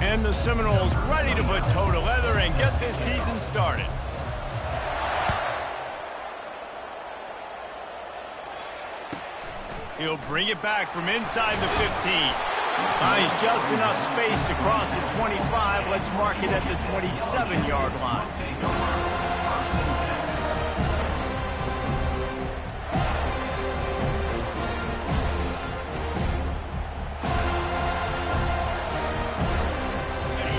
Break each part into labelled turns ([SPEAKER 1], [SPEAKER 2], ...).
[SPEAKER 1] And the Seminoles ready to put toe to leather and get this season started. He'll bring it back from inside the 15. Finds just enough space to cross the 25. Let's mark it at the 27-yard line.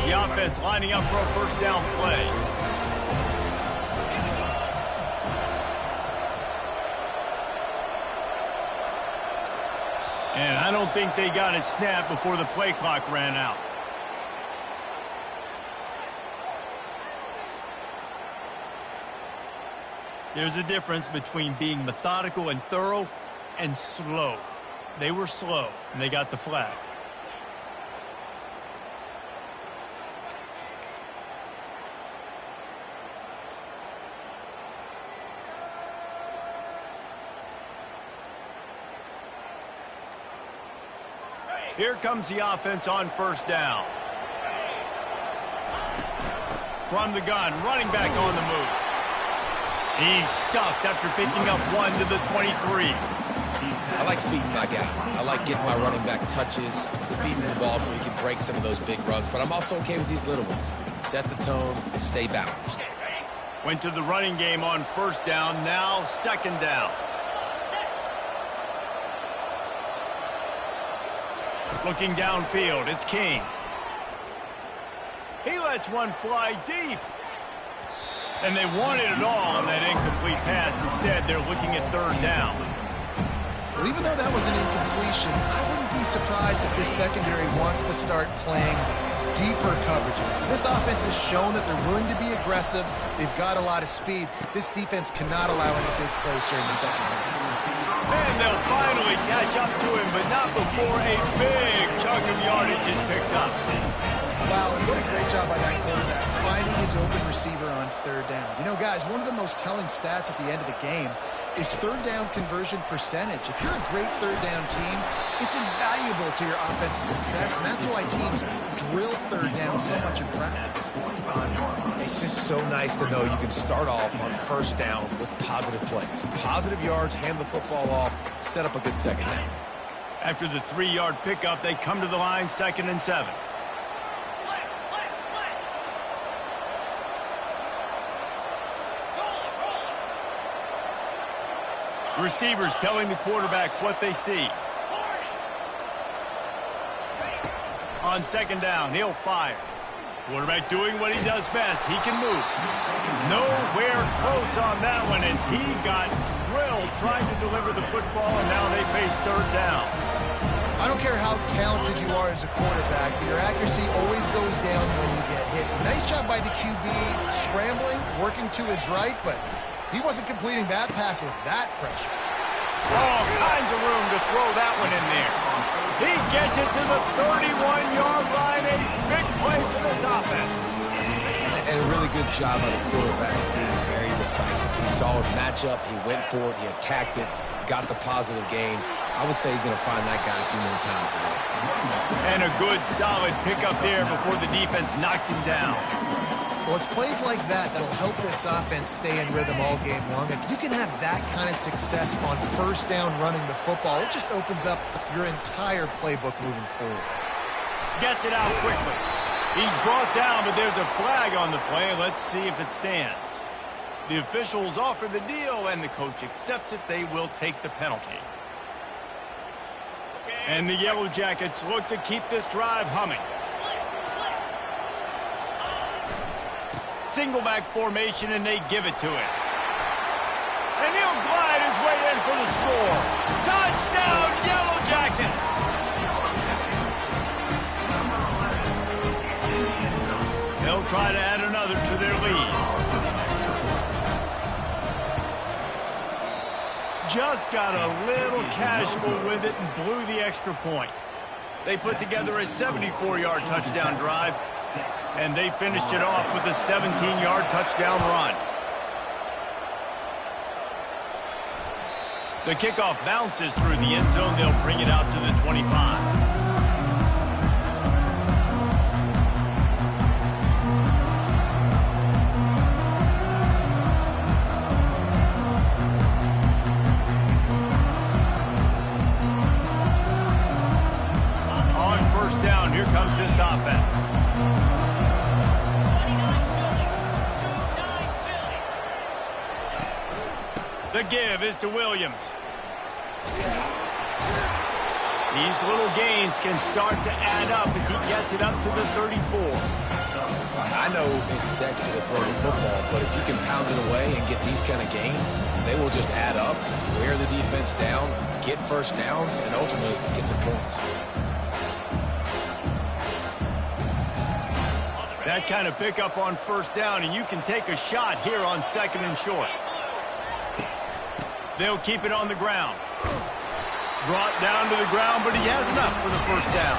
[SPEAKER 1] The offense lining up for a first down play. And I don't think they got it snapped before the play clock ran out. There's a difference between being methodical and thorough and slow. They were slow, and they got the flag. Here comes the offense on first down. From the gun, running back on the move. He's stuffed after picking up one to the 23.
[SPEAKER 2] I like feeding my guy. I like getting my running back touches, feeding the ball so he can break some of those big runs. But I'm also okay with these little ones. Set the tone, stay balanced.
[SPEAKER 1] Went to the running game on first down, now second down. Looking downfield, it's King. He lets one fly deep. And they wanted it all on that incomplete pass. Instead, they're looking at third down.
[SPEAKER 3] Well, even though that was an incompletion, I wouldn't be surprised if this secondary wants to start playing deeper coverages. Because this offense has shown that they're willing to be aggressive. They've got a lot of speed. This defense cannot allow any big plays here in the second half.
[SPEAKER 1] And they'll finally catch up to him, but not before a big chunk of yardage is picked up.
[SPEAKER 3] Wow, and what a great job by that quarterback, finding his open receiver on third down. You know, guys, one of the most telling stats at the end of the game is third down conversion percentage. If you're a great third down team, it's invaluable to your offensive success, and that's why teams drill third down so much in practice.
[SPEAKER 2] It's just so nice to know you can start off on first down with positive plays. Positive yards, hand the football off, set up a good second down.
[SPEAKER 1] After the 3-yard pickup, they come to the line, 2nd and 7. Receivers telling the quarterback what they see. On second down, he'll fire. Quarterback doing what he does best. He can move. Nowhere close on that one as he got drilled trying to deliver the football, and now they face third down.
[SPEAKER 3] I don't care how talented you are as a quarterback, but your accuracy always goes down when you get hit. Nice job by the QB scrambling, working to his right, but he wasn't completing that pass with that pressure.
[SPEAKER 1] All kinds of room to throw that one in there. He gets it to the 31-yard line. A big play for this offense.
[SPEAKER 2] And a really good job by the quarterback being very decisive. He saw his matchup. He went for it. He attacked it. Got the positive gain. I would say he's going to find that guy a few more times today.
[SPEAKER 1] And a good, solid pickup there before the defense knocks him down.
[SPEAKER 3] Well, it's plays like that that'll help this offense stay in rhythm all game long. If you can have that kind of success on first down running the football, it just opens up your entire playbook moving forward.
[SPEAKER 1] Gets it out quickly. He's brought down, but there's a flag on the play. Let's see if it stands. The officials offer the deal, and the coach accepts it. They will take the penalty. And the Yellow Jackets look to keep this drive humming. Single back formation, and they give it to him. And he'll glide his way in for the score. Touchdown, Yellow Jackets! They'll try to add another to their lead. Just got a little casual with it and blew the extra point. They put together a 74-yard touchdown drive, and they finished it off with a 17-yard touchdown run. The kickoff bounces through the end zone. They'll bring it out to the 25. The give is to Williams. These little gains can start to add up as he gets it up to the 34.
[SPEAKER 2] I know it's sexy to throw the football, but if you can pound it away and get these kind of gains, they will just add up, wear the defense down, get first downs, and ultimately get some points.
[SPEAKER 1] That kind of pickup on first down, and you can take a shot here on 2nd and short. They'll keep it on the ground. Brought down to the ground, but he has enough for the first down.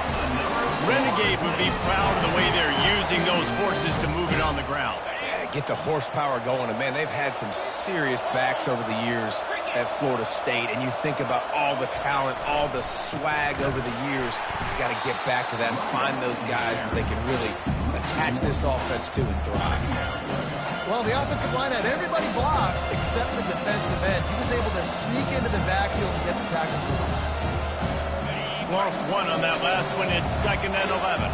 [SPEAKER 1] Renegade would be proud of the way they're using those horses to move it on the ground.
[SPEAKER 2] Yeah, get the horsepower going. And, man, they've had some serious backs over the years at Florida State. And you think about all the talent, all the swag over the years. You got to get back to that, find those guys that they can really attach this offense to and thrive.
[SPEAKER 3] Well, the offensive line had everybody blocked except the defensive end. He was able to sneak into the backfield and get the tackle for loss.
[SPEAKER 1] Lost one on that last one. It's 2nd and 11.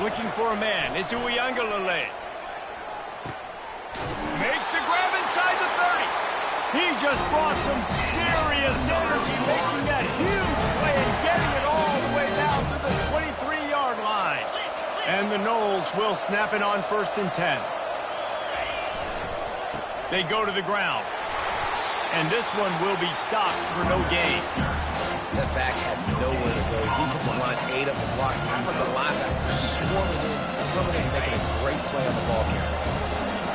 [SPEAKER 1] Looking for a man. It's Uiagalelei. Makes the grab inside the 30. He just brought some serious energy, making that huge play and getting it all the way down to the 23-yard line. And the Noles will snap it on 1st and 10. They go to the ground. And this one will be stopped for no gain.
[SPEAKER 2] That back had nowhere to go. Defensive line ate up the block. How about the linebacker swarming in, coming in, making a great play on the ball carrier.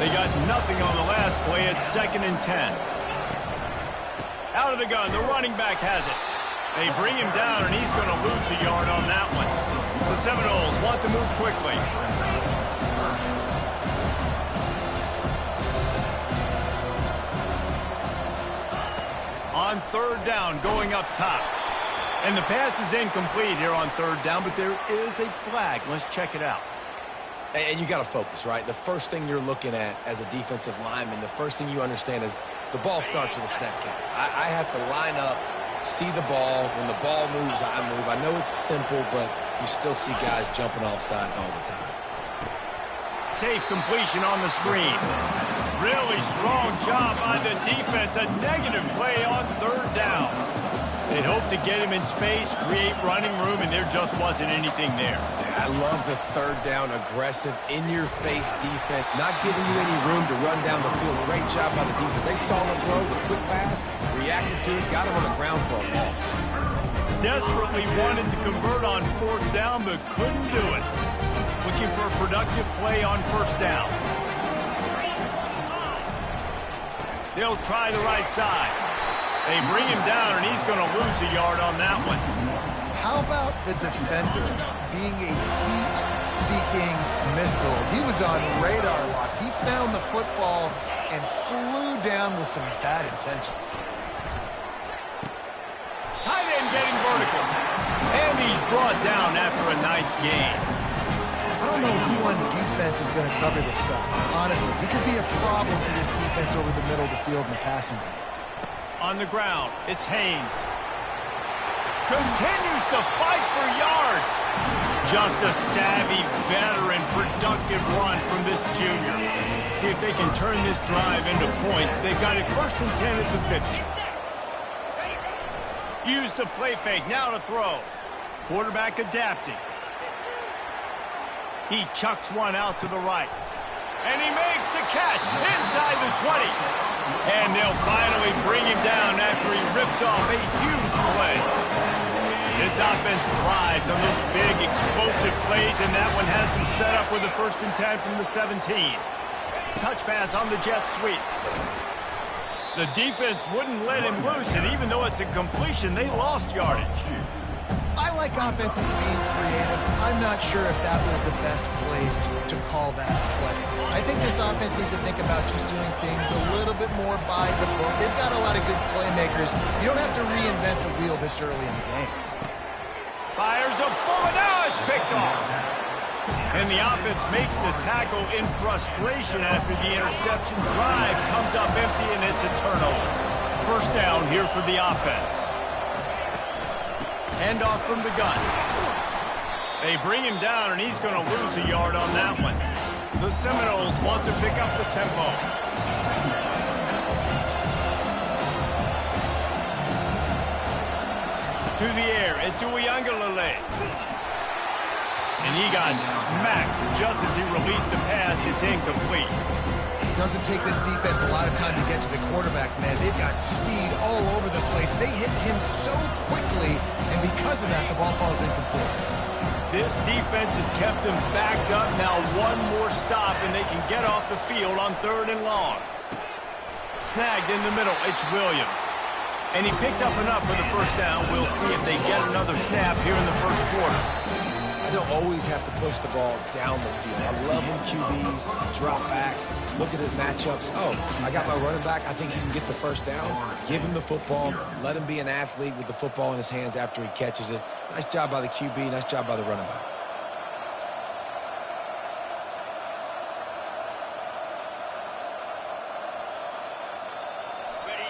[SPEAKER 1] They got nothing on the last play. It's 2nd and 10. Out of the gun. The running back has it. They bring him down, and he's going to lose a yard on that one. The Seminoles want to move quickly. On 3rd down, going up top. And the pass is incomplete here on 3rd down, but there is a flag. Let's check it out.
[SPEAKER 2] And you got to focus, right? The first thing you're looking at as a defensive lineman, the first thing you understand is the ball starts with a snap count. I have to line up, see the ball. When the ball moves, I move. I know it's simple, but you still see guys jumping off sides all the time.
[SPEAKER 1] Safe completion on the screen. Really strong job by the defense. A negative play on 3rd down. They'd hope to get him in space, create running room, and there just wasn't anything there.
[SPEAKER 2] I love the 3rd down, aggressive, in-your-face defense, not giving you any room to run down the field. Great job by the defense. They saw the throw, the quick pass, reacted to it, got him on the ground for a loss.
[SPEAKER 1] Desperately wanted to convert on 4th down, but couldn't do it. Looking for a productive play on 1st down. They'll try the right side. They bring him down, and he's going to lose a yard on that one.
[SPEAKER 3] How about the defender being a heat-seeking missile? He was on radar lock. He found the football and flew down with some bad intentions.
[SPEAKER 1] Tight end getting vertical. And he's brought down after a nice gain.
[SPEAKER 3] I don't know who on defense is going to cover this guy. Honestly, he could be a problem for this defense over the middle of the field in the passing game.
[SPEAKER 1] On the ground, it's Haynes. Continues to fight for yards. Just a savvy, veteran, productive run from this junior. See if they can turn this drive into points. They've got it 1st and 10 at the 50. Use the play fake, now to throw. Quarterback adapting. He chucks one out to the right. And he makes the catch inside the 20. And they'll finally bring him down after he rips off a huge play. This offense thrives on those big, explosive plays, and that one has them set up with a 1st and 10 from the 17. Touch pass on the jet sweep. The defense wouldn't let him loose, and even though it's a completion, they lost yardage.
[SPEAKER 3] I like offenses being creative. I'm not sure if that was the best place to call that play. I think this offense needs to think about just doing things a little bit more by the book. They've got a lot of good playmakers. You don't have to reinvent the wheel this early in the game.
[SPEAKER 1] Fires a bullet. Now it's picked off. And the offense makes the tackle in frustration after the interception. Drive comes up empty, and it's a turnover. 1st down here for the offense. Handoff from the gun. They bring him down, and he's going to lose a yard on that one. The Seminoles want to pick up the tempo. To the air, it's Uiagalelei. And he got smacked just as he released the pass. It's incomplete.
[SPEAKER 3] Doesn't take this defense a lot of time to get to the quarterback, man. They've got speed all over the place. They hit him so quickly, and because of that, the ball falls incomplete.
[SPEAKER 1] This defense has kept them backed up. Now one more stop, and they can get off the field on 3rd and long. Snagged in the middle, it's Williams. And he picks up enough for the first down. We'll see if they get another snap here in the first quarter.
[SPEAKER 2] I don't always have to push the ball down the field. I love when QBs drop back, look at his matchups. Oh, I got my running back. I think he can get the first down. Give him the football. Let him be an athlete with the football in his hands after he catches it. Nice job by the QB. Nice job by the running back.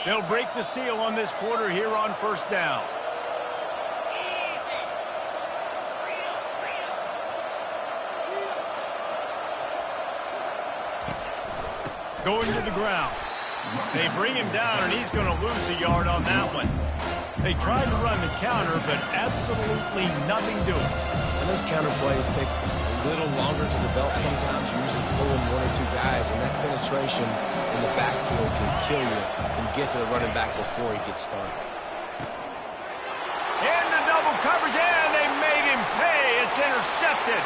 [SPEAKER 1] They'll break the seal on this quarter here on 1st down. Going to the ground. They bring him down, and he's going to lose a yard on that one. They tried to run the counter, but absolutely nothing doing.
[SPEAKER 2] And those counter plays take a little longer to develop sometimes. You're usually pulling 1 or 2 guys, and that penetration in the backfield can kill you, can get to the running back before he gets started.
[SPEAKER 1] Into double coverage, and they made him pay. It's intercepted.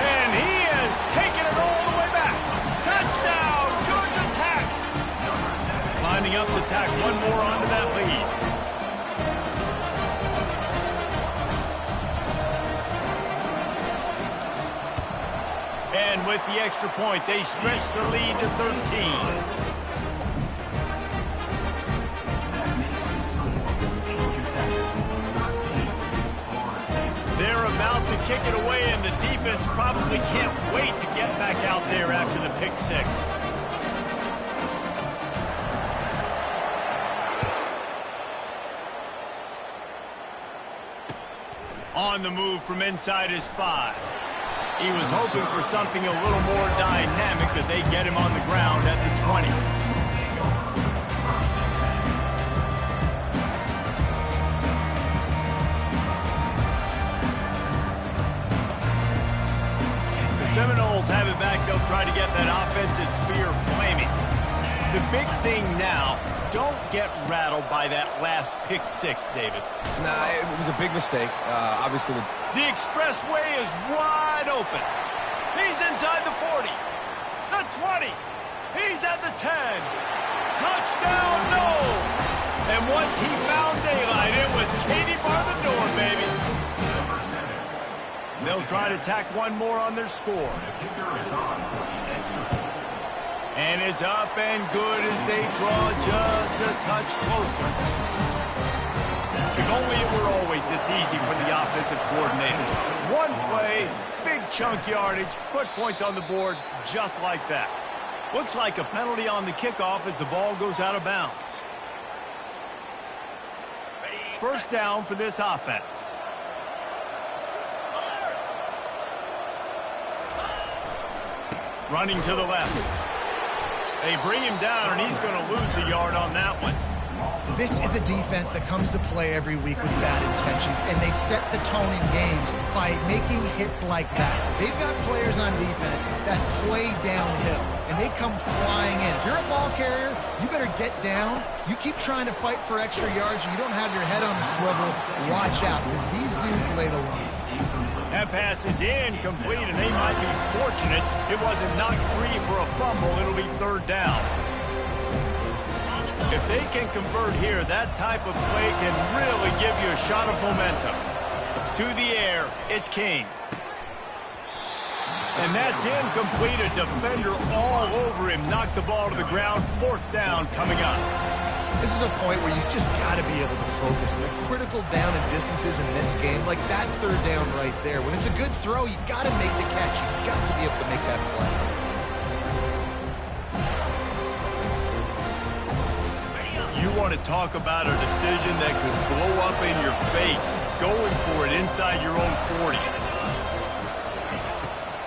[SPEAKER 1] And he has taken it all the way back. Touchdown, Georgia Tech. Lining up to tack one more onto that lead. And with the extra point, they stretch their lead to 13. They're about to kick it away, and the defense probably can't wait to get back out there after the pick 6. On the move from inside his 5. He was hoping for something a little more dynamic, that they get him on the ground at the 20. Seminoles have it back. They'll try to get that offensive spear flaming. The big thing now, don't get rattled by that last pick 6, David.
[SPEAKER 2] Nah, it was a big mistake. Obviously,
[SPEAKER 1] the expressway is wide open. He's inside the 40, the 20. He's at the 10. Touchdown, no! And once he found daylight, it was Katie bar the door, baby. They'll try to tack one more on their score. And it's up and good as they draw just a touch closer. If only it were always this easy for the offensive coordinators. One play, big chunk yardage, put points on the board just like that. Looks like a penalty on the kickoff as the ball goes out of bounds. First down for this offense. Running to the left. They bring him down, and he's going to lose a yard on that one.
[SPEAKER 3] This is a defense that comes to play every week with bad intentions, and they set the tone in games by making hits like that. They've got players on defense that play downhill, and they come flying in. If you're a ball carrier, you better get down. You keep trying to fight for extra yards, or you don't have your head on the swivel. Watch out, because these dudes lay the run.
[SPEAKER 1] That pass is incomplete, and they might be fortunate it wasn't knocked free for a fumble. It'll be 3rd down. If they can convert here, that type of play can really give you a shot of momentum. To the air, it's King. And that's incomplete. A defender all over him. Knocked the ball to the ground. 4th down coming up.
[SPEAKER 3] This is a point where you just got to be able to focus. The critical down and distances in this game, like that 3rd down right there. When it's a good throw, you got to make the catch. You got to be able to make that play.
[SPEAKER 1] You want to talk about a decision that could blow up in your face, going for it inside your own 40.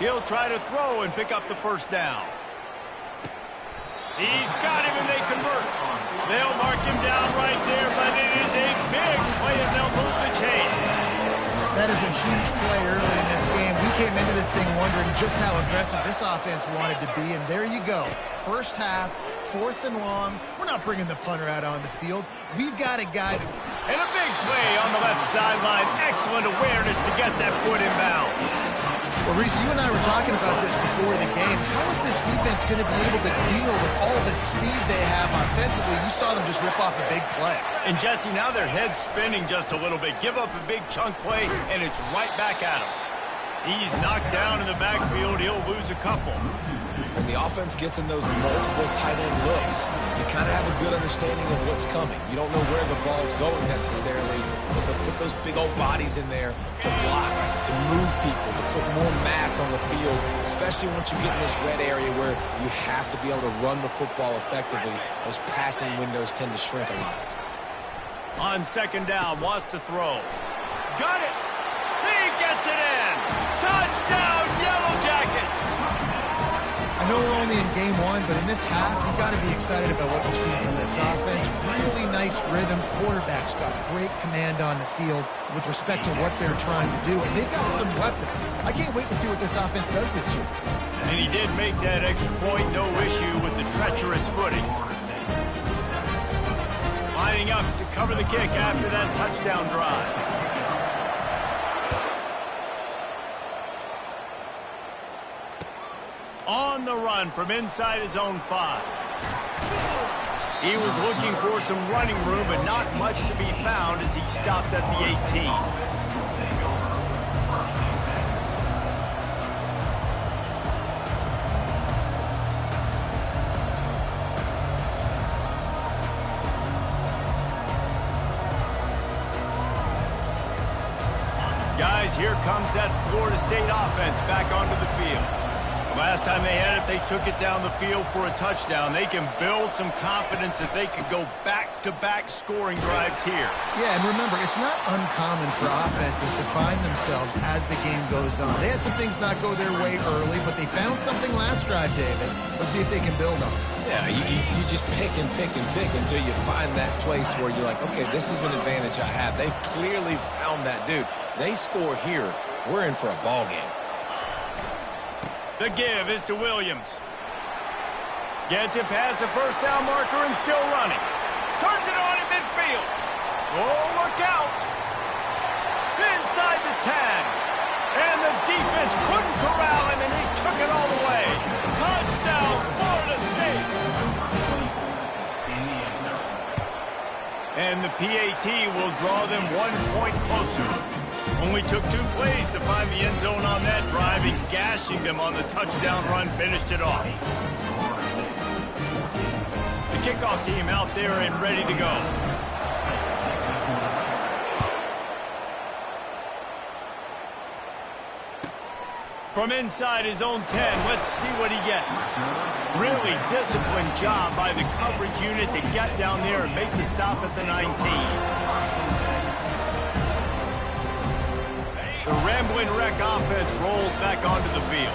[SPEAKER 1] He'll try to throw and pick up the first down. He's got him, and they convert. They'll mark him down right there, but it is a big play, and they'll move the chains.
[SPEAKER 3] That is a huge play early in this game. We came into this thing wondering just how aggressive this offense wanted to be, and there you go. First half, 4th and long. We're not bringing the punter out on the field. We've got a guy that...
[SPEAKER 1] And a big play on the left sideline. Excellent awareness to get that foot in bounds.
[SPEAKER 3] Well, Reese, you and I were talking about this before the game. How is this defense going to be able to deal with all the speed they have offensively? You saw them just rip off a big play.
[SPEAKER 1] And, Jesse, now their head's spinning just a little bit. Give up a big chunk play, and it's right back at him. He's knocked down in the backfield. He'll lose a couple.
[SPEAKER 2] When the offense gets in those multiple tight end looks, you kind of have a good understanding of what's coming. You don't know where the ball's going necessarily, but to put those big old bodies in there to block, to move people, to put more mass on the field, especially once you get in this red area where you have to be able to run the football effectively. Those passing windows tend to shrink a lot.
[SPEAKER 1] On second down, wants to throw. Got it! He gets it in! Touchdown, Yellow Jackets!
[SPEAKER 3] I know we're only in game 1, but in this half, you've got to be excited about what you've seen from this offense. Really nice rhythm. Quarterback's got great command on the field with respect to what they're trying to do, and they've got some weapons. I can't wait to see what this offense does this year.
[SPEAKER 1] And he did make that extra point, no issue with the treacherous footing. Lining up to cover the kick after that touchdown drive. On the run from inside his own 5. He was looking for some running room, but not much to be found as he stopped at the 18. Guys, here comes that Florida State offense back onto the field. Last time they had it, they took it down the field for a touchdown. They can build some confidence that they could go back-to-back scoring drives here.
[SPEAKER 3] Yeah, and remember, it's not uncommon for offenses to find themselves as the game goes on. They had some things not go their way early, but they found something last drive, David. Let's see if they can build on it.
[SPEAKER 2] Yeah, you just pick and pick and pick until you find that place where you're like, okay, this is an advantage I have. They clearly found that dude. They score here, we're in for a ball game.
[SPEAKER 1] The give is to Williams. Gets it past the first down marker and still running. Turns it on in midfield. Oh, look out. Inside the 10. And the defense couldn't corral him, and he took it all the way. Touchdown, Florida State. And the PAT will draw them 1 point closer. Only took 2 plays to find the end zone on that drive, and gashing them on the touchdown run finished it off. The kickoff team out there and ready to go. From inside his own 10, let's see what he gets. Really disciplined job by the coverage unit to get down there and make the stop at the 19. The Rambling Wreck offense rolls back onto the field.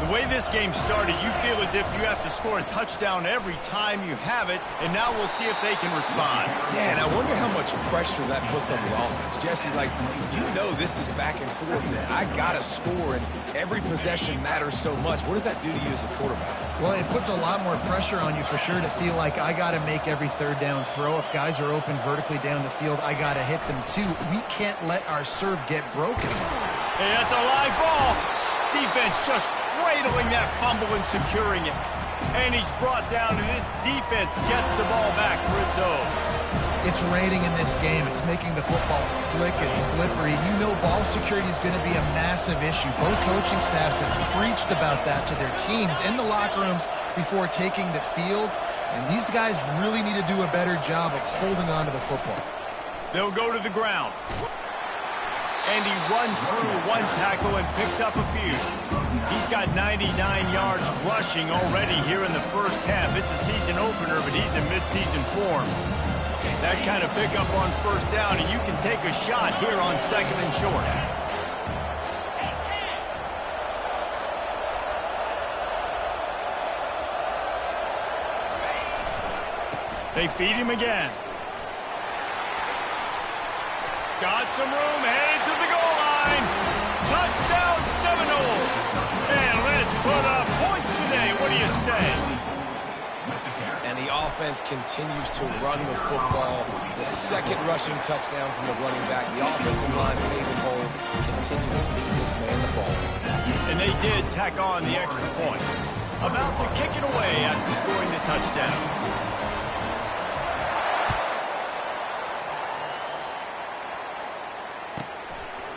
[SPEAKER 1] The way this game started, you feel as if you have to score a touchdown every time you have it, and now we'll see if they can respond.
[SPEAKER 2] Yeah, and I wonder how much pressure that puts on the offense. Jesse, like, you know this is back and forth. I got to score, and every possession matters so much. What does that do to you as a quarterback?
[SPEAKER 3] Well, it puts a lot more pressure on you for sure to feel like I got to make every third down throw. If guys are open vertically down the field, I got to hit them too. We can't let our serve get broken.
[SPEAKER 1] Hey, that's a live ball. Defense just cradling that fumble and securing it. And he's brought down, and this defense gets the ball back for its own.
[SPEAKER 3] It's raining in this game. It's making the football slick and slippery. You know ball security is going to be a massive issue. Both coaching staffs have preached about that to their teams in the locker rooms before taking the field. And these guys really need to do a better job of holding on to the football.
[SPEAKER 1] They'll go to the ground. And he runs through 1 tackle and picks up a few. He's got 99 yards rushing already here in the first half. It's a season opener, but he's in midseason form. That kind of pickup on first down, and you can take a shot here on 2nd and short. They feed him again. Got some room, headed to the goal line. Touchdown Seminoles. And let's put up points today. What do you say?
[SPEAKER 2] And the offense continues to run the football. The second rushing touchdown from the running back. The offensive line, paving holes, continue to feed this man the ball.
[SPEAKER 1] And they did tack on the extra point. About to kick it away after scoring the touchdown.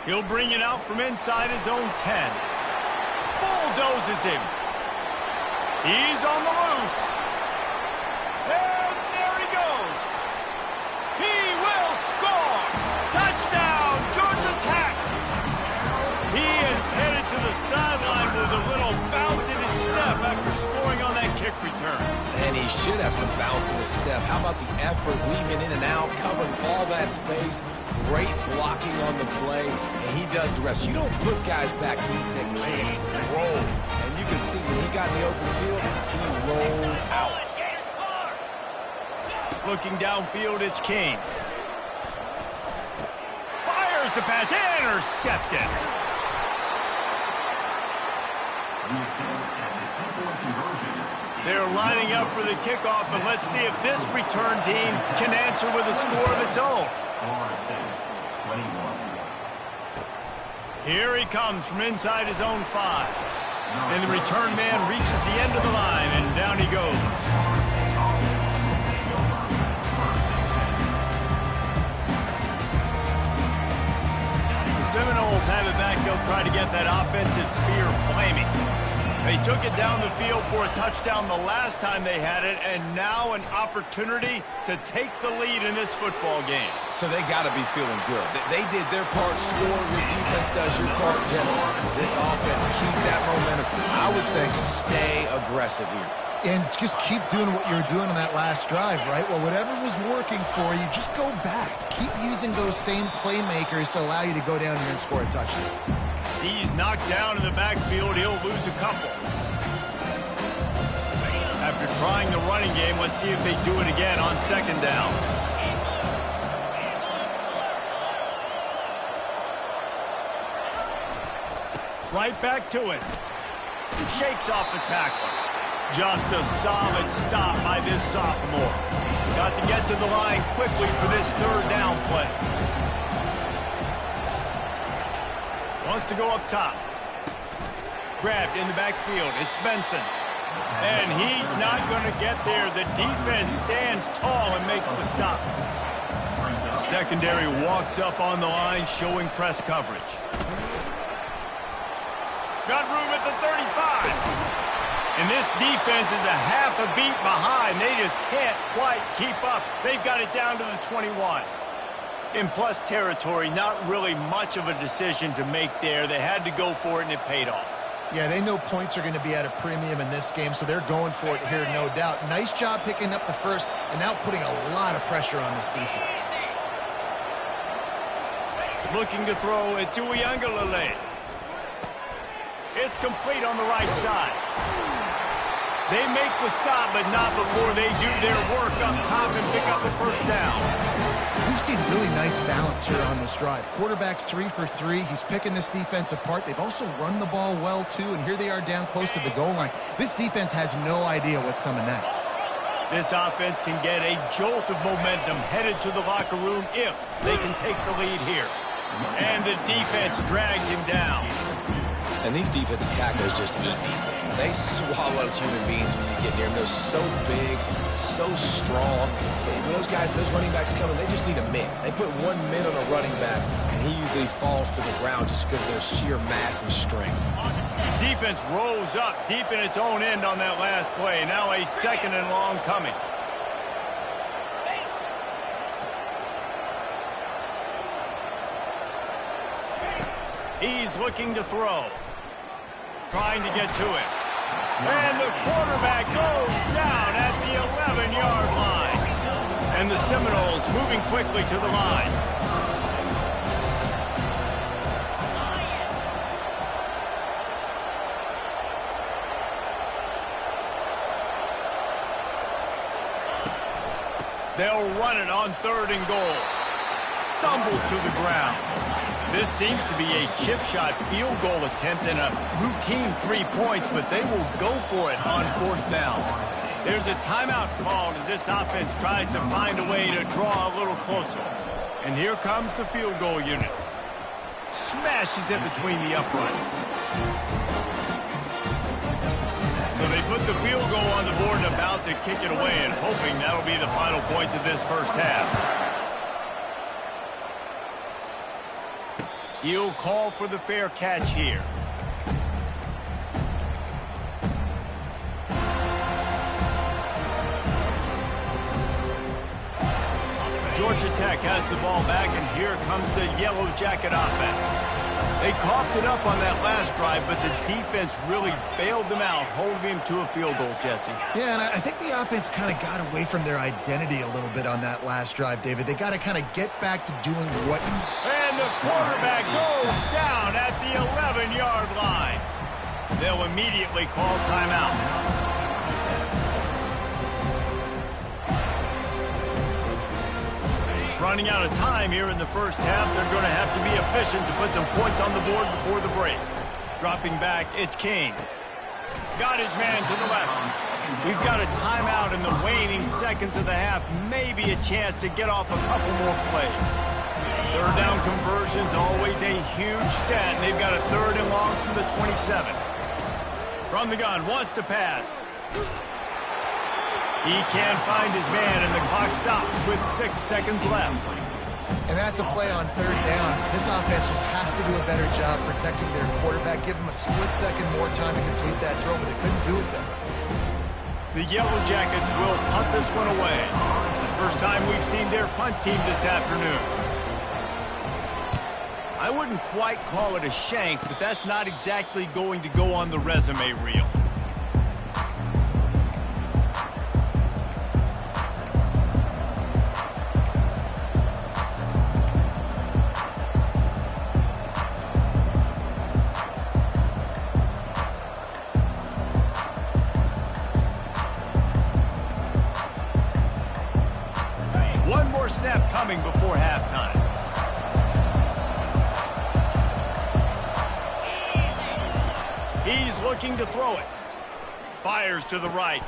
[SPEAKER 1] He'll bring it out from inside his own 10. Bulldozes him. He's on the loose. And there he goes. He will score. Touchdown, Georgia Tech. He is headed to the sideline with a little bounce in his step after scoring on that kick return.
[SPEAKER 2] And he should have some bounce in his step. How about the effort, weaving in and out, covering all that space. Great blocking on the play, and he does the rest. You don't put guys back deep that can't roll. And you can see when he got in the open field, he rolled out.
[SPEAKER 1] Looking downfield, it's King. Fires the pass, intercepted. They're lining up for the kickoff, and let's see if this return team can answer with a score of its own. Here he comes from inside his own 5. And the return man reaches the end of the line, and down he goes. The Seminoles have it back. They'll try to get that offensive spear flaming. They took it down the field for a touchdown the last time they had it, and now an opportunity to take the lead in this football game.
[SPEAKER 2] So they got to be feeling good. They did their part, score. Your defense does your part. Just this offense, keep that momentum. I would say stay aggressive here.
[SPEAKER 3] And just keep doing what you were doing on that last drive, right? Well, whatever was working for you, just go back. Keep using those same playmakers to allow you to go down here and score a touchdown.
[SPEAKER 1] He's knocked down in the backfield. He'll lose a couple. After trying the running game, let's see if they do it again on second down. Right back to it. Shakes off the tackler. Just a solid stop by this sophomore. Got to get to the line quickly for this third down play. Wants to go up top. Grabbed in the backfield. It's Benson. And he's not going to get there. The defense stands tall and makes the stop. Secondary walks up on the line, showing press coverage. Got room at the 35. And this defense is a half a beat behind. They just can't quite keep up. They've got it down to the 21. In plus territory, not really much of a decision to make there. They had to go for it, and it paid off.
[SPEAKER 3] Yeah, they know points are going to be at a premium in this game, so they're going for it here, no doubt. Nice job picking up the first, and now putting a lot of pressure on this defense.
[SPEAKER 1] Looking to throw it to Uiagalelei. It's complete on the right side. They make the stop, but not before they do their work up top and pick up the first down.
[SPEAKER 3] We've seen really nice balance here on this drive. Quarterback's 3 for 3. He's picking this defense apart. They've also run the ball well, too, and here they are down close to the goal line. This defense has no idea what's coming next.
[SPEAKER 1] This offense can get a jolt of momentum headed to the locker room if they can take the lead here. And the defense drags him down.
[SPEAKER 2] And these defensive tacklers just eat people. They swallow human beings when you get near them. They're so big, so strong. When those guys, those running backs come in, they just need a mitt. They put 1 mitt on a running back, and he usually falls to the ground just because of their sheer mass and strength.
[SPEAKER 1] Defense rose up deep in its own end on that last play. Now a second and long coming. He's looking to throw. Trying to get to it. And the quarterback goes down at the 11-yard line. And the Seminoles moving quickly to the line. They'll run it on 3rd and goal. Stumbled to the ground. This seems to be a chip shot field goal attempt and a routine 3 points, but they will go for it on 4th down. There's a timeout called as this offense tries to find a way to draw a little closer. And here comes the field goal unit. Smashes it between the uprights. So they put the field goal on the board and about to kick it away and hoping that'll be the final points of this first half. He'll call for the fair catch here. Georgia Tech has the ball back, and here comes the Yellow Jacket offense. They coughed it up on that last drive, but the defense really bailed them out, holding them to a field goal, Jesse.
[SPEAKER 3] Yeah, and I think the offense kind of got away from their identity a little bit on that last drive, David. They got to kind of get back to doing what...
[SPEAKER 1] And the quarterback goes down at the 11-yard line. They'll immediately call timeout. Running out of time here in the first half. They're going to have to be efficient to put some points on the board before the break. Dropping back, it's King. Got his man to the left. We've got a timeout in the waning seconds of the half. Maybe a chance to get off a couple more plays. 3rd down conversion's always a huge stat, and they've got a 3rd and long from the 27. From the gun, wants to pass. He can't find his man, and the clock stops with 6 seconds left.
[SPEAKER 3] And that's a play on 3rd down. This offense just has to do a better job protecting their quarterback. Give him a split second more time to complete that throw, but they couldn't do it there.
[SPEAKER 1] The Yellow Jackets will punt this one away. First time we've seen their punt team this afternoon. I wouldn't quite call it a shank, but that's not exactly going to go on the resume reel. One more snap coming before halftime. He's looking to throw it. Fires to the right.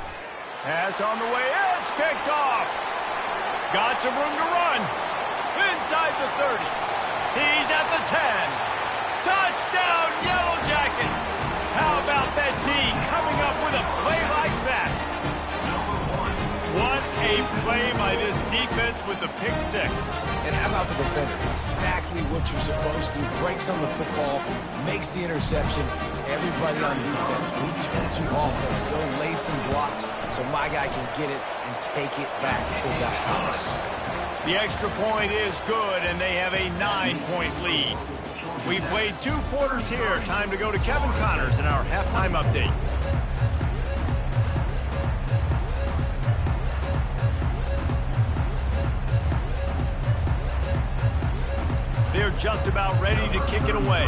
[SPEAKER 1] Pass on the way. It's picked off. Got some room to run. Inside the 30. He's at the 10. Touchdown, Yellow Jackets. How about that D coming up with a play like that? What a play by this defense with the pick 6.
[SPEAKER 2] And how about the defender? Exactly what you're supposed to. Breaks on the football, makes the interception. Everybody on defense, we turn to offense. Go lay some blocks so my guy can get it and take it back to the house.
[SPEAKER 1] The extra point is good, and they have a 9-point lead. We played 2 quarters here. Time to go to Kevin Connors in our halftime update. They're just about ready to kick it away.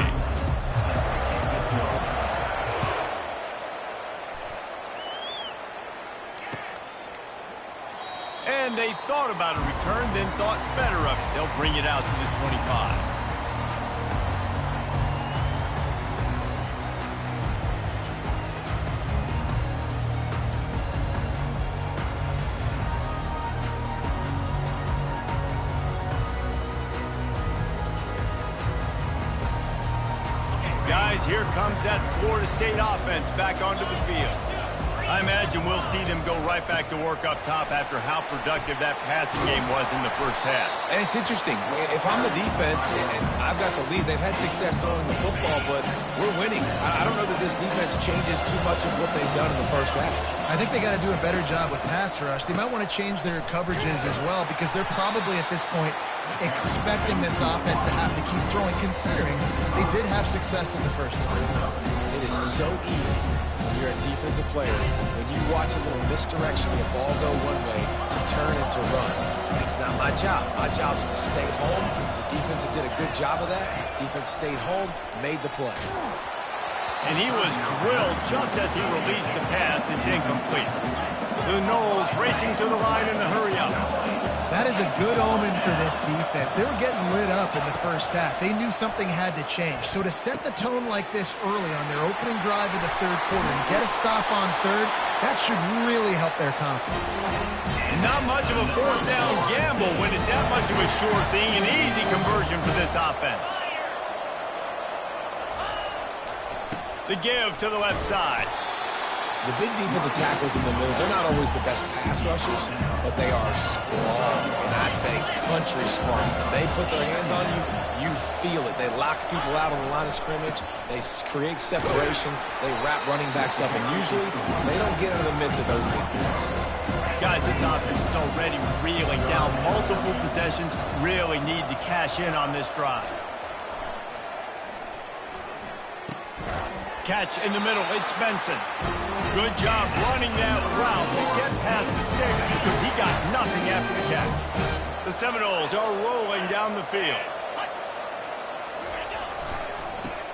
[SPEAKER 1] And they thought about a return, then thought better of it. They'll bring it out to the 25. Guys, here comes that Florida State offense back onto the field. I imagine we'll see them go right back to work up top after how productive that passing game was in the first half.
[SPEAKER 2] And it's interesting. If I'm the defense and I've got the lead, they've had success throwing the football, but we're winning. I don't know that this defense changes too much of what they've done in the first half.
[SPEAKER 3] I think they got to do a better job with pass rush. They might want to change their coverages as well because they're probably at this point expecting this offense to have to keep throwing, considering they did have success in the first half.
[SPEAKER 2] It is so easy when you're a defensive player, when you watch a little misdirection, the ball go one way, to turn and to run. That's not my job. My job is to stay home. The defense did a good job of that. Defense stayed home, made the play.
[SPEAKER 1] And he was drilled just as he released the pass. It's incomplete. The Noles racing to the line in a hurry-up.
[SPEAKER 3] That is a good omen for this defense. They were getting lit up in the first half. They knew something had to change. So to set the tone like this early on their opening drive of the third quarter and get a stop on third, that should really help their confidence.
[SPEAKER 1] And not much of a fourth down gamble when it's that much of a sure thing. An easy conversion for this offense. The give to the left side.
[SPEAKER 2] The big defensive tackles in the middle, they're not always the best pass rushers, but they are strong, and I say country strong. They put their hands on you, you feel it. They lock people out on the line of scrimmage. They create separation. They wrap running backs up, and usually they don't get into the midst of those big plays.
[SPEAKER 1] Guys, this offense is already reeling down multiple possessions. Really need to cash in on this drive. Catch in the middle, it's Benson. Good job running that route to get past the sticks because he got nothing after the catch. The Seminoles are rolling down the field.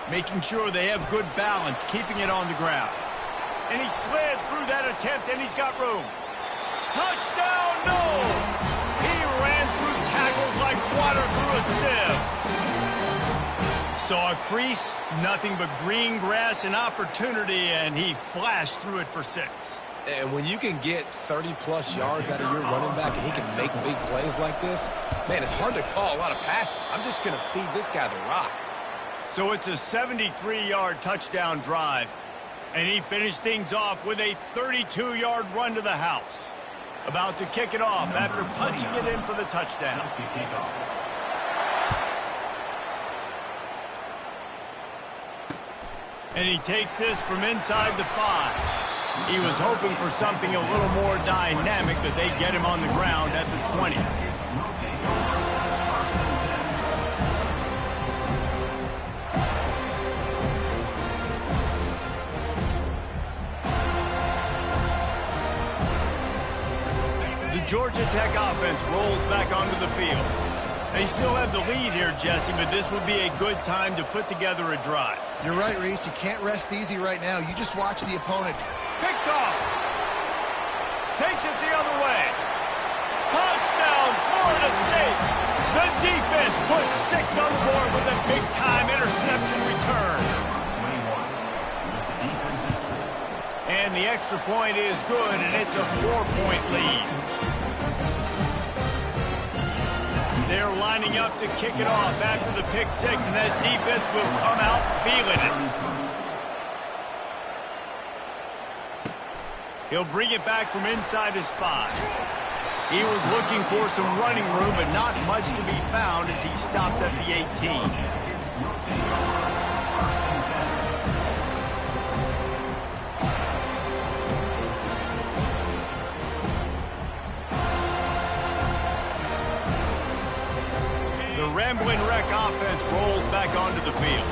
[SPEAKER 1] Making sure they have good balance, keeping it on the ground. And he slid through that attempt, and he's got room. Touchdown, Noles! He ran through tackles like water through a sieve. Saw a crease, nothing but green grass and opportunity, and he flashed through it for 6.
[SPEAKER 2] And when you can get 30-plus yards out of your running back and he can make big plays like this, man, it's hard to call a lot of passes. I'm just going to feed this guy the rock.
[SPEAKER 1] So it's a 73-yard touchdown drive, and he finished things off with a 32-yard run to the house. About to kick it off after punching it in for the touchdown. And he takes this from inside the 5. He was hoping for something a little more dynamic, that they get him on the ground at the 20. The Georgia Tech offense rolls back onto the field. They still have the lead here, Jesse, but this would be a good time to put together a drive.
[SPEAKER 3] You're right, Reese. You can't rest easy right now. You just watch the opponent.
[SPEAKER 1] Picked off. Takes it the other way. Touchdown, Florida State. The defense puts 6 on the board with a big-time interception return. And the extra point is good, and it's a 4-point lead. They're lining up to kick it off after the pick 6, and that defense will come out feeling it. He'll bring it back from inside his 5. He was looking for some running room, but not much to be found as he stops at the 18. The Ramblin' Wreck offense rolls back onto the field.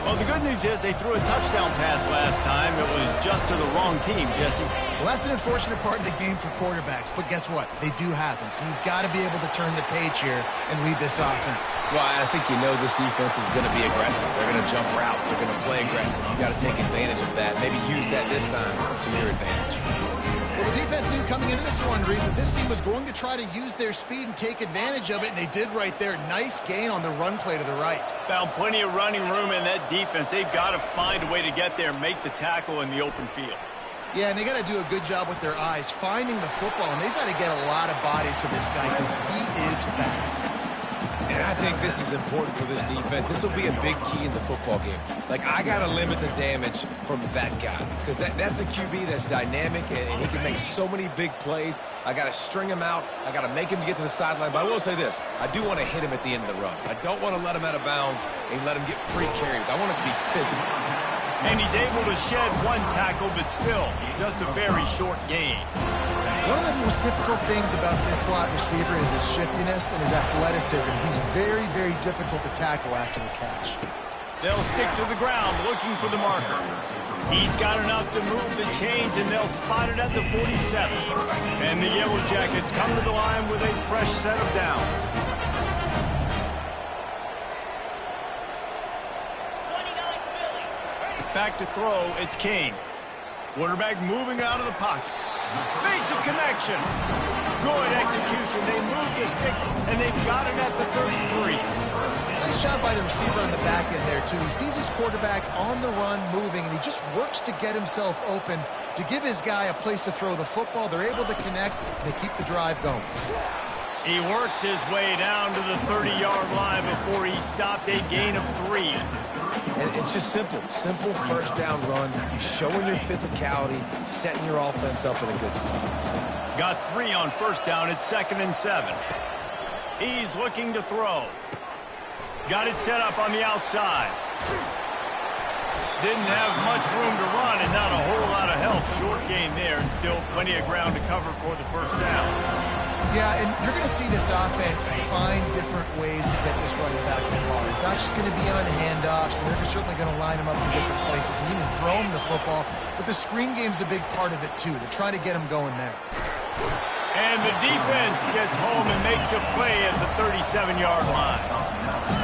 [SPEAKER 1] Well, the good news is they threw a touchdown pass last time. It was just to the wrong team, Jesse.
[SPEAKER 3] Well, that's an unfortunate part of the game for quarterbacks, but guess what? They do happen, so you've got to be able to turn the page here and lead this offense.
[SPEAKER 2] Well, I think you know this defense is going to be aggressive. They're going to jump routes. They're going to play aggressive. You've got to take advantage of that. Maybe use that this time to your advantage.
[SPEAKER 3] Well, the defense knew coming into this one, Reese, that this team was going to try to use their speed and take advantage of it, and they did right there. Nice gain on the run play to the right.
[SPEAKER 1] Found plenty of running room in that defense. They've got to find a way to get there, make the tackle in the open field.
[SPEAKER 3] Yeah, and they got to do a good job with their eyes, finding the football, and they've got to get a lot of bodies to this guy because he is fast.
[SPEAKER 2] And I think this is important for this defense. This will be a big key in the football game. Like, I got to limit the damage from that guy because that's a QB that's dynamic, and he can make so many big plays. I got to string him out. I got to make him get to the sideline. But I will say this. I do want to hit him at the end of the runs. I don't want to let him out of bounds and let him get free carries. I want it to be physical.
[SPEAKER 1] And he's able to shed one tackle, but still, just a very short gain.
[SPEAKER 3] One of the most difficult things about this slot receiver is his shiftiness and his athleticism. He's very, very difficult to tackle after the catch.
[SPEAKER 1] They'll stick to the ground looking for the marker. He's got enough to move the chains, and they'll spot it at the 47. And the Yellow Jackets come to the line with a fresh set of downs. Back to throw, it's King. Quarterback moving out of the pocket. Makes a connection. Good execution. They move the sticks, and they've got it at the 33.
[SPEAKER 3] Nice job by the receiver on the back end there, too. He sees his quarterback on the run moving, and he just works to get himself open to give his guy a place to throw the football. They're able to connect, and they keep the drive going.
[SPEAKER 1] He works his way down to the 30-yard line before he stopped, a gain of 3.
[SPEAKER 2] And it's just simple. Simple first down run, showing your physicality, setting your offense up in a good spot.
[SPEAKER 1] Got 3 on first down. It's 2nd and 7. He's looking to throw. Got it set up on the outside. Didn't have much room to run and not a whole lot of help. Short gain there and still plenty of ground to cover for the first down.
[SPEAKER 3] Yeah, and you're going to see this offense find different ways to get this running back the ball. It's not just going to be on handoffs, and they're certainly going to line him up in different places and even throw him the football. But the screen game's a big part of it, too. They're trying to get him going there.
[SPEAKER 1] And the defense gets home and makes a play at the 37-yard line.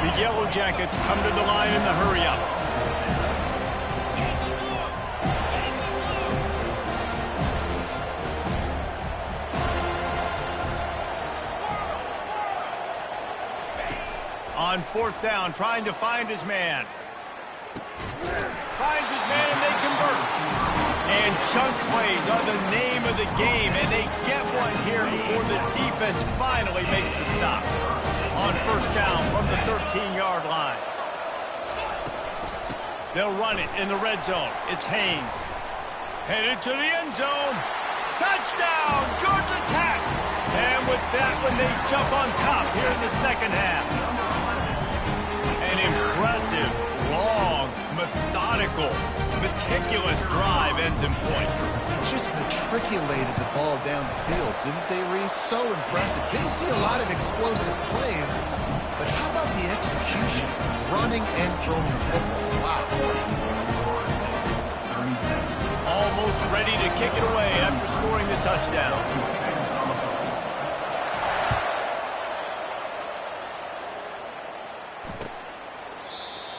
[SPEAKER 1] The Yellow Jackets come to the line in the hurry-up. On 4th down, trying to find his man. Finds his man, and they convert. And chunk plays are the name of the game, and they get one here before the defense finally makes the stop. On 1st down from the 13-yard line. They'll run it in the red zone. It's Haynes. Headed to the end zone. Touchdown, Georgia Tech. And with that one, they jump on top here in the second half. An impressive, long, methodical, meticulous drive ends in points.
[SPEAKER 3] Just matriculated the ball down the field, didn't they, Reese? So impressive. Didn't see a lot of explosive plays, but how about the execution? Running and throwing the football. Wow.
[SPEAKER 1] Almost ready to kick it away after scoring the touchdown.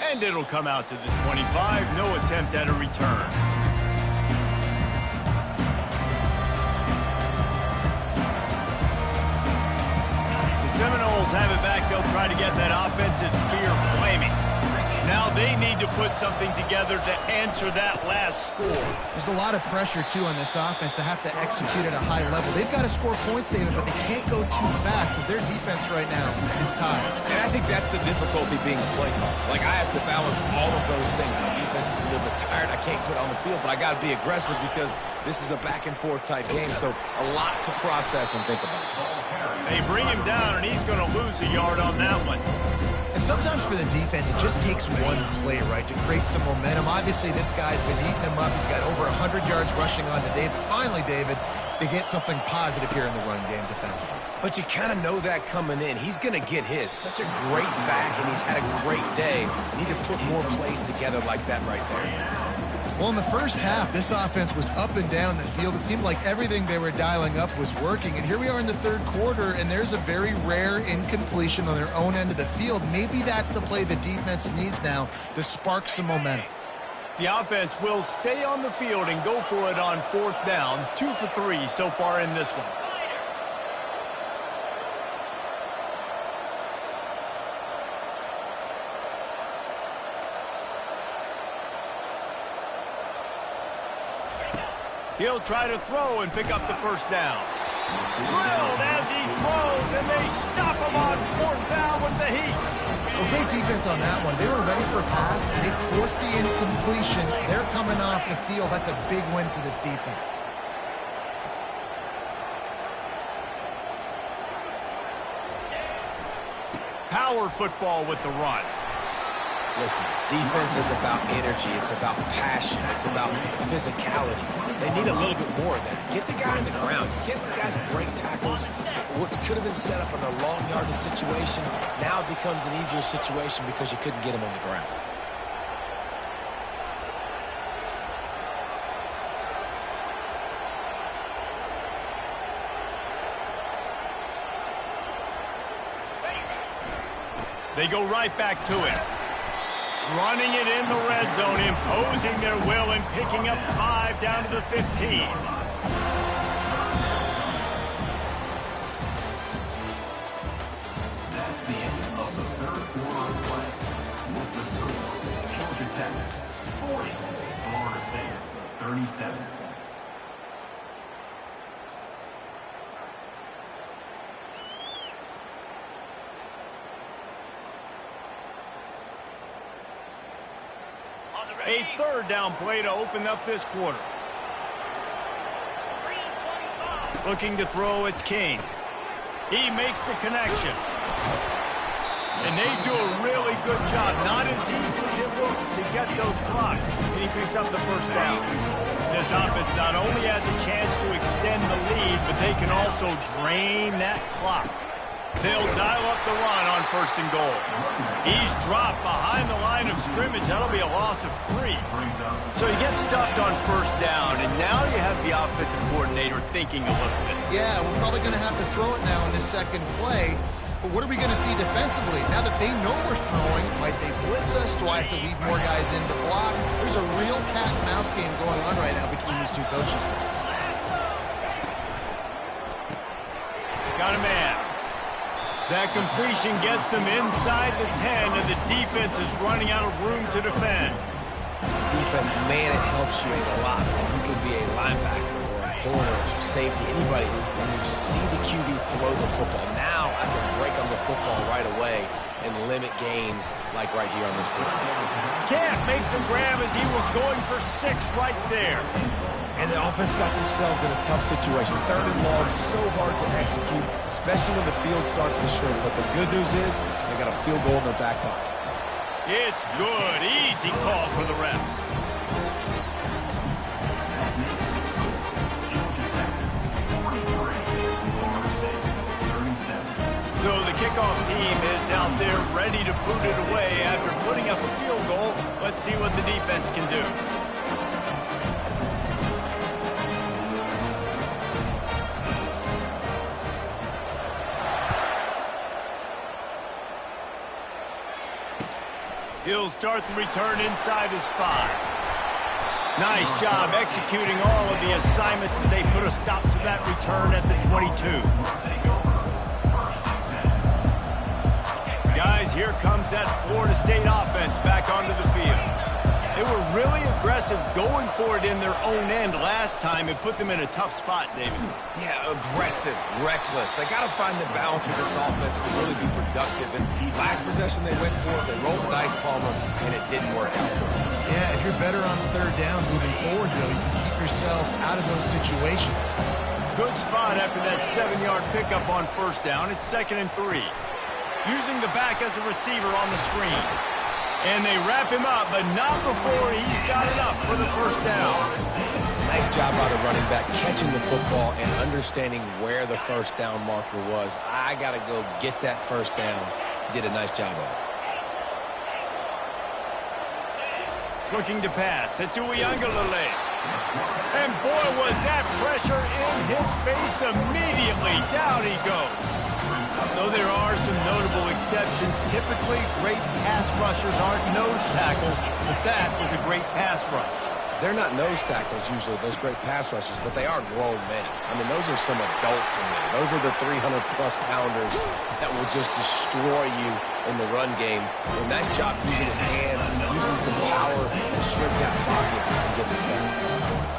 [SPEAKER 1] And it'll come out to the 25. No attempt at a return. The Seminoles have it back. They'll try to get that offensive spear flaming. Now they need to put something together to answer that last score.
[SPEAKER 3] There's a lot of pressure, too, on this offense to have to execute at a high level. They've got to score points, David, but they can't go too fast because their defense right now is tired.
[SPEAKER 2] And I think that's the difficulty being a play caller. Like, I have to balance all of those things. My defense is a little bit tired. I can't put on the field, but I got to be aggressive because this is a back-and-forth type game, so a lot to process and think about.
[SPEAKER 1] They bring him down, and he's going to lose a yard on that one.
[SPEAKER 3] And sometimes for the defense, it just takes one play, right, to create some momentum. Obviously, this guy's been eating him up. He's got over 100 yards rushing on the day. But finally, David, they get something positive here in the run game defensively.
[SPEAKER 2] But you kind of know that coming in. He's going to get his. Such a great back, and he's had a great day. Need to put more plays together like that right there.
[SPEAKER 3] Well, in the first half, this offense was up and down the field. It seemed like everything they were dialing up was working. And here we are in the third quarter, and there's a very rare incompletion on their own end of the field. Maybe that's the play the defense needs now to spark some momentum.
[SPEAKER 1] The offense will stay on the field and go for it on 4th down. 2 for 3 so far in this one. He'll try to throw and pick up the first down. Drilled as he throws, and they stop him on 4th down with the heat.
[SPEAKER 3] Well, great defense on that one. They were ready for a pass, and they forced the incompletion. They're coming off the field. That's a big win for this defense.
[SPEAKER 1] Power football with the run.
[SPEAKER 2] Listen, defense is about energy. It's about passion. It's about physicality. They need a little bit more of that. Get the guy on the ground. You can't let guys break tackles. What could have been set up in a long yardage situation, now it becomes an easier situation because you couldn't get him on the ground.
[SPEAKER 1] They go right back to him. running it in the red zone, imposing their will and picking up 5 down to the 15.
[SPEAKER 4] That's the end of the third quarter of play. With the score, Georgia Tech 40, Florida State 37.
[SPEAKER 1] A third down play to open up this quarter. Looking to throw, it's King. He makes the connection. And they do a really good job. Not as easy as it looks to get those blocks. And he picks up the first down. This offense not only has a chance to extend the lead, but they can also drain that clock. They'll dial up the run on 1st and goal. He's dropped behind the line of scrimmage. That'll be a loss of 3. So he gets stuffed on 1st down, and now you have the offensive coordinator thinking a little bit.
[SPEAKER 3] Yeah, we're probably going to have to throw it now in this second play. But what are we going to see defensively? Now that they know we're throwing, might they blitz us? Do I have to leave more guys in to block? There's a real cat and mouse game going on right now between these two coaching staffs.
[SPEAKER 1] Got a man. That completion gets them inside the 10, and the defense is running out of room to defend.
[SPEAKER 2] Defense, man, it helps you a lot when you can be a linebacker or a corner or safety, anybody. When you see the QB throw the football, now I can break on the football right away and limit gains like right here on this play.
[SPEAKER 1] Can't make the grab as he was going for 6 right there.
[SPEAKER 2] And the offense got themselves in a tough situation. 3rd and long, so hard to execute, especially when the field starts to shrink. But the good news is they got a field goal in their back pocket.
[SPEAKER 1] It's good. Easy call for the refs. So the kickoff team is out there ready to boot it away after putting up a field goal. Let's see what the defense can do. He'll start the return inside his 5. Nice job executing all of the assignments as they put a stop to that return at the 22. Guys, here comes that Florida State offense back onto the field. They were really aggressive going for it in their own end last time and put them in a tough spot, David.
[SPEAKER 2] Yeah, aggressive, reckless. They got to find the balance with this offense to really be productive. And last possession they went for it, they rolled the dice, Palmer, and it didn't work out for them.
[SPEAKER 3] Yeah, if you're better on 3rd down moving forward, though, you can keep yourself out of those situations.
[SPEAKER 1] Good spot after that 7-yard pickup on 1st down. It's 2nd and 3. Using the back as a receiver on the screen. And they wrap him up, but not before he's got it up for the 1st down.
[SPEAKER 2] Nice job by the running back catching the football and understanding where the 1st down marker was. I got to go get that 1st down. He did a nice job of it.
[SPEAKER 1] Looking to pass. It's Uiagalelei. And boy, was that pressure in his face immediately. Down he goes. Though there are some notable exceptions, typically great pass rushers aren't nose tackles, but that was a great pass rush.
[SPEAKER 2] They're not nose tackles usually, those great pass rushers, but they are grown men. I mean, those are some adults in there. Those are the 300-plus pounders that will just destroy you in the run game. Well, nice job using his hands, using some power to shrink that pocket and get the sack.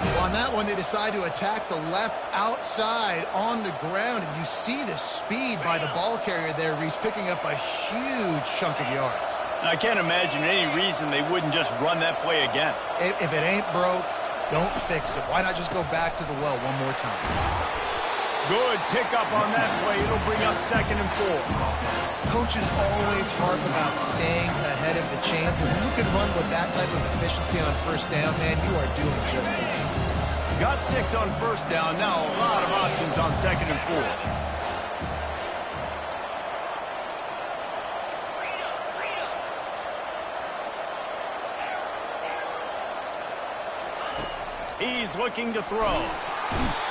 [SPEAKER 3] Well, on that one, they decide to attack the left outside on the ground, and you see the speed by the ball carrier there. He's picking up a huge chunk of yards.
[SPEAKER 1] I can't imagine any reason they wouldn't just run that play again.
[SPEAKER 3] If it ain't broke, don't fix it. Why not just go back to the well one more time?
[SPEAKER 1] Good pickup on that play. It'll bring up 2nd and 4.
[SPEAKER 3] Coaches always harp about staying ahead of the chains, and when you can run with that type of efficiency on 1st down, man, you are doing just that.
[SPEAKER 1] Got 6 on 1st down. Now a lot of options on 2nd and 4. He's looking to throw.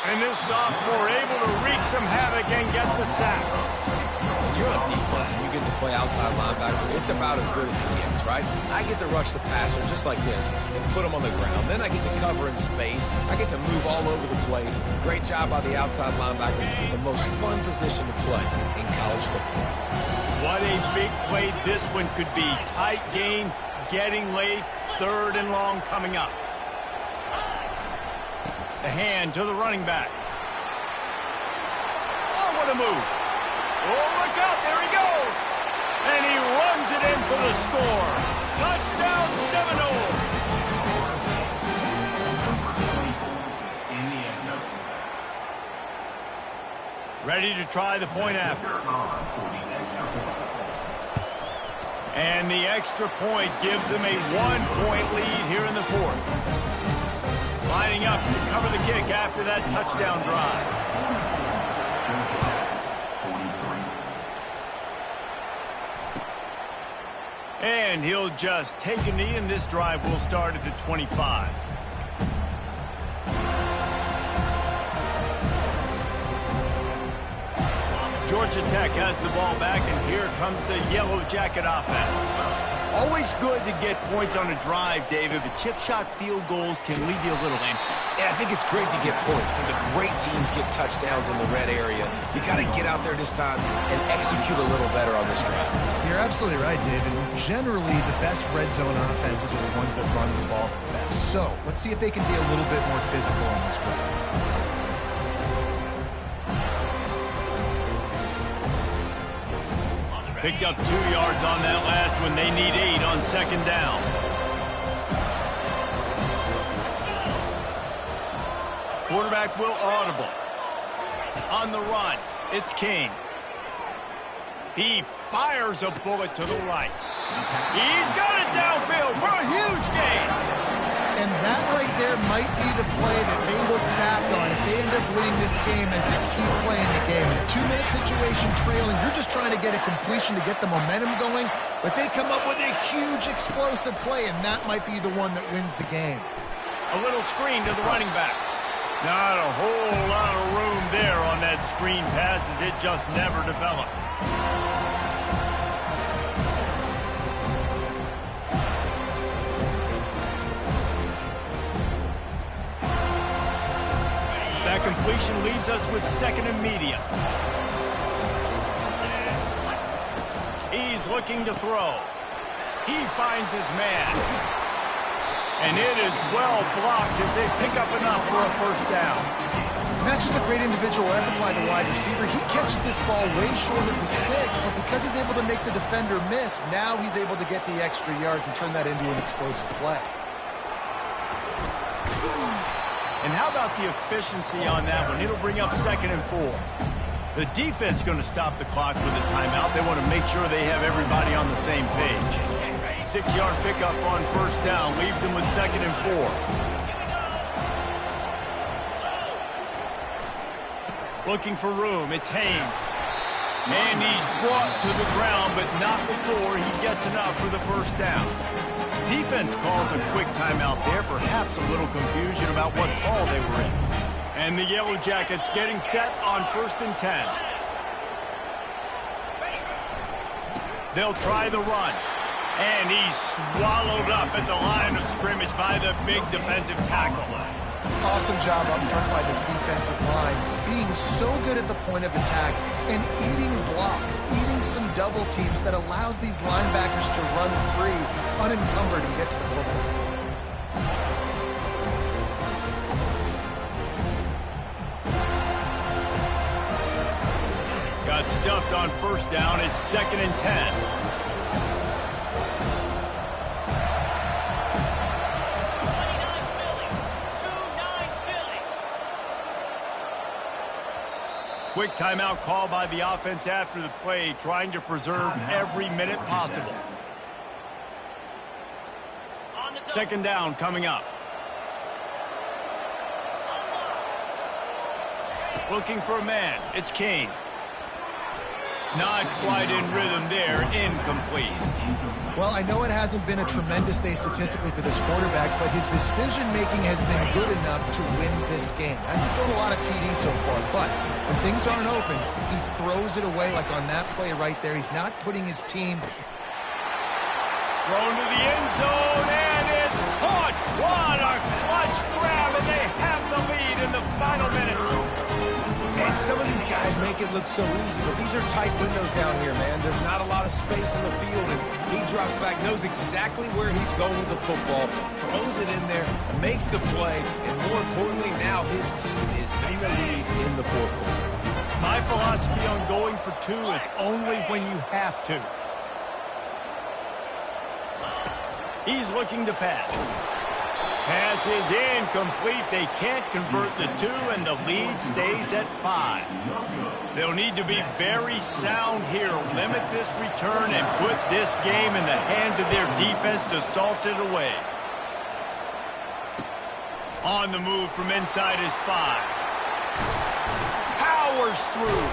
[SPEAKER 1] And this sophomore able to wreak some havoc and get the sack.
[SPEAKER 2] when you're on defense and you get to play outside linebacker, it's about as good as it gets, right? I get to rush the passer just like this and put him on the ground. Then I get to cover in space. I get to move all over the place. Great job by the outside linebacker. The most fun position to play in college football.
[SPEAKER 1] What a big play this one could be. Tight game, getting late, 3rd and long coming up. The hand to the running back. Oh, what a move. Oh, look out, there he goes. And he runs it in for the score. Touchdown, Seminoles.
[SPEAKER 4] In the end zone.
[SPEAKER 1] Ready to try the point after. And the extra point gives them a 1-point lead here in the 4th. Lining up to cover the kick after that touchdown drive. And he'll just take a knee, and this drive will start at the 25. Georgia Tech has the ball back, and here comes the Yellow Jacket offense. Always good to get points on a drive, David, but chip shot field goals can leave you a little empty.
[SPEAKER 2] Yeah, I think it's great to get points, but the great teams get touchdowns in the red area. You got to get out there this time and execute a little better on this drive.
[SPEAKER 3] You're absolutely right, David. Generally, the best red zone offenses are the ones that run the ball best. So, let's see if they can be a little bit more physical on this drive.
[SPEAKER 1] Picked up 2 yards on that last one. They need 8 on 2nd down. Quarterback will audible. On the run, it's King. He fires a bullet to the right. He's got it downfield for a huge gain.
[SPEAKER 3] And that right there might be the play that they look back on if they end up winning this game as they keep playing the game. In a 2-minute situation trailing, you're just trying to get a completion to get the momentum going, but they come up with a huge explosive play, and that might be the one that wins the game.
[SPEAKER 1] A little screen to the running back. Not a whole lot of room there on that screen pass as it just never developed. That completion leaves us with 2nd and medium. He's looking to throw. He finds his man. And it is well blocked as they pick up enough for a 1st down.
[SPEAKER 3] And that's just a great individual effort by the wide receiver. He catches this ball way short of the sticks, but because he's able to make the defender miss, now he's able to get the extra yards and turn that into an explosive play.
[SPEAKER 1] And how about the efficiency on that one? It'll bring up 2nd and 4. The defense going to stop the clock with a timeout. They want to make sure they have everybody on the same page. 6-yard pickup on 1st down leaves them with 2nd and 4. Looking for room. It's Haynes. And he's brought to the ground, but not before he gets enough for the 1st down. Defense calls a quick timeout there, perhaps a little confusion about what call they were in. And the Yellow Jackets getting set on 1st and 10. They'll try the run. And he's swallowed up at the line of scrimmage by the big defensive tackle.
[SPEAKER 3] Awesome job up front by this defensive line, being so good at the point of attack and eating blocks, eating some double teams that allows these linebackers to run free, unencumbered, and get to the football.
[SPEAKER 1] Got stuffed on 1st down. It's 2nd and 10. Quick timeout call by the offense after the play, trying to preserve every minute possible. 2nd down coming up. Looking for a man. It's King. Not quite in rhythm there. Incomplete.
[SPEAKER 3] Well, I know it hasn't been a tremendous day statistically for this quarterback, but his decision-making has been good enough to win this game. Hasn't thrown a lot of TDs so far, but when things aren't open, he throws it away like on that play right there. He's not putting his team...
[SPEAKER 1] Thrown to the end zone, and it's caught. What a clutch grab, and they have the lead in the final minute.
[SPEAKER 2] And some of these guys make it look so easy, but these are tight windows down here, man. There's not a lot of space in the field, and he drops back, knows exactly where he's going with the football, throws it in there, makes the play, and more importantly, now his team is in the lead in the fourth quarter.
[SPEAKER 1] My philosophy on going for two is only when you have to. He's looking to pass. Pass is incomplete. They can't convert the two, and the lead stays at 5. They'll need to be very sound here. Limit this return and put this game in the hands of their defense to salt it away. On the move from inside his 5. Powers through.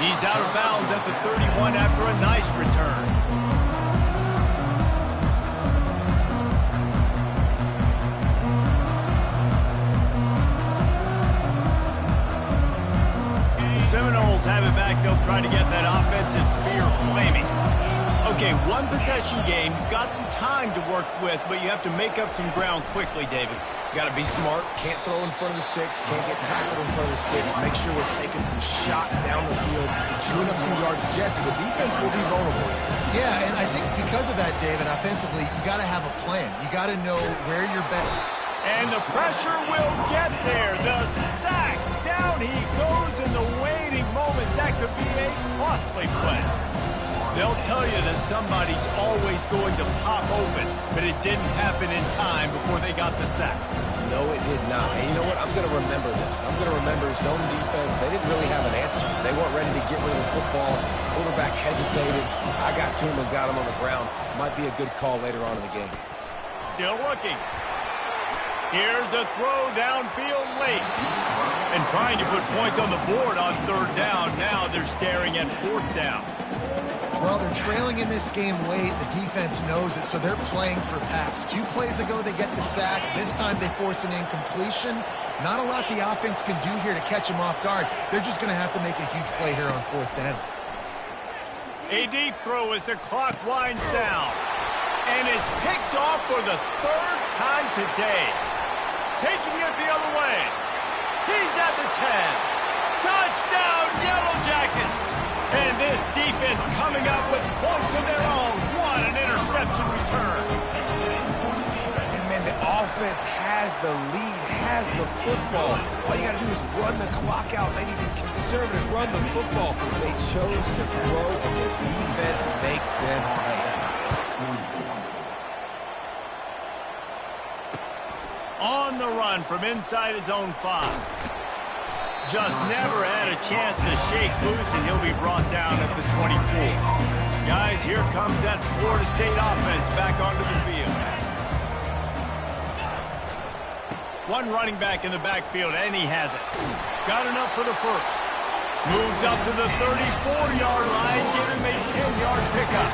[SPEAKER 1] He's out of bounds at the 31 after a nice return. Seminoles have it back. They'll try to get that offensive spear flaming. Okay, one possession game. You've got some time to work with, but you have to make up some ground quickly, David.
[SPEAKER 2] You got to be smart. Can't throw in front of the sticks. Can't get tackled in front of the sticks. Make sure we're taking some shots down the field, chewing up some yards. Jesse, the defense will be vulnerable.
[SPEAKER 3] Yeah, and I think because of that, David, offensively, you got to have a plan. You got to know where you're betting.
[SPEAKER 1] And the pressure will get there. The sack. Down he goes in the waiting moments. That could be a costly play. They'll tell you that somebody's always going to pop open, but it didn't happen in time before they got the sack.
[SPEAKER 2] No, it did not. And you know what? I'm going to remember this. I'm going to remember zone defense. They didn't really have an answer. They weren't ready to get rid of the football. Quarterback hesitated. I got to him and got him on the ground. Might be a good call later on in the game.
[SPEAKER 1] Still looking. Here's a throw downfield late. And trying to put points on the board on third down. Now they're staring at fourth down.
[SPEAKER 3] Well, they're trailing in this game late. The defense knows it, so they're playing for packs. 2 plays ago, they get the sack. This time, they force an incompletion. Not a lot the offense can do here to catch them off guard. They're just going to have to make a huge play here on fourth down.
[SPEAKER 1] A deep throw as the clock winds down. And it's picked off for the 3rd time today. Taking it the other way. He's at the 10. Touchdown, Yellow Jackets. And this defense coming up with points of their own. What an interception return.
[SPEAKER 2] And, man, the offense has the lead, has the football. All you got to do is run the clock out, maybe be conservative, run the football. They chose to throw, and the defense makes them pay.
[SPEAKER 1] On the run from inside his own 5. Just never had a chance to shake loose, and he'll be brought down at the 24. Guys, here comes that Florida State offense back onto the field. One running back in the backfield, and he has it. Got enough for the first. Moves up to the 34-yard line, give him a 10-yard pickup.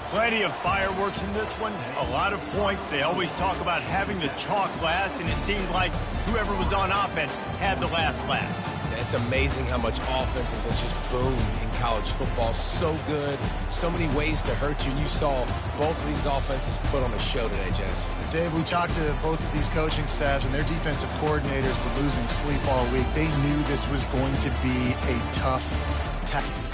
[SPEAKER 1] Plenty of fireworks in this one, a lot of points. They always talk about having the chalk last, and it seemed like whoever was on offense had the last laugh.
[SPEAKER 2] Yeah, it's amazing how much offense has just boomed in college football. So good, so many ways to hurt you, and you saw both of these offenses put on a show today, Jess.
[SPEAKER 3] Dave, we talked to both of these coaching staffs, and their defensive coordinators were losing sleep all week. They knew this was going to be a tough tactic.